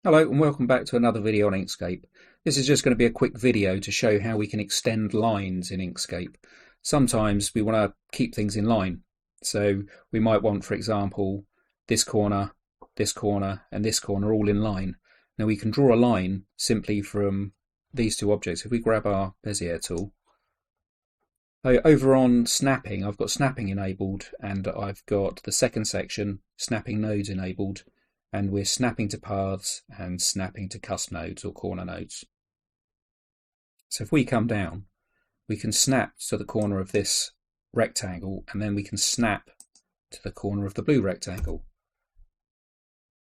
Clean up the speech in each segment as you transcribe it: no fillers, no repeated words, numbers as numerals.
Hello and welcome back to another video on Inkscape. This is just going to be a quick video to show how we can extend lines in Inkscape. Sometimes we want to keep things in line. So we might want, for example, this corner, and this corner all in line. Now we can draw a line simply from these two objects. If we grab our Bezier tool, over on snapping, I've got snapping enabled and I've got the second section, snapping nodes enabled. And we're snapping to paths and snapping to cusp nodes or corner nodes. So if we come down, we can snap to the corner of this rectangle and then we can snap to the corner of the blue rectangle.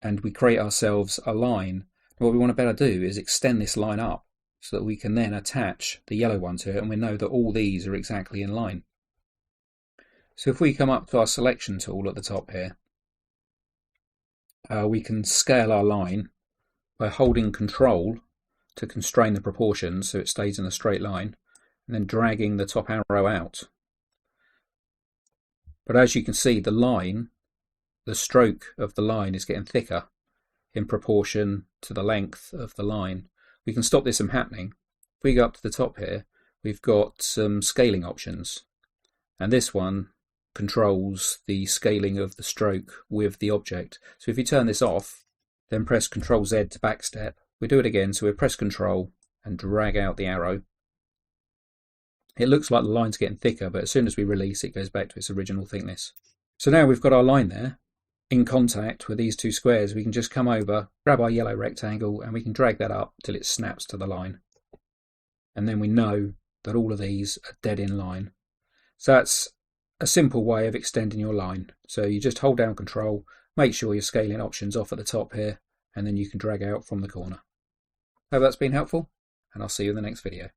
And we create ourselves a line. And what we want to better do is extend this line up so that we can then attach the yellow one to it and we know that all these are exactly in line. So if we come up to our selection tool at the top here, we can scale our line by holding Control to constrain the proportions so it stays in a straight line, and then dragging the top arrow out. But as you can see, the line, the stroke of the line is getting thicker in proportion to the length of the line. We can stop this from happening. If we go up to the top here, we've got some scaling options, and this one controls the scaling of the stroke with the object. So if you turn this off, then press Ctrl Z to backstep. We do it again, so we press Control and drag out the arrow. It looks like the line's getting thicker, but as soon as we release, it goes back to its original thickness. So now we've got our line there in contact with these two squares. We can just come over, grab our yellow rectangle, and we can drag that up till it snaps to the line. And then we know that all of these are dead in line. So that's a simple way of extending your line. So you just hold down Control, make sure your scaling options off at the top here, and then you can drag out from the corner. Hope that's been helpful, and I'll see you in the next video.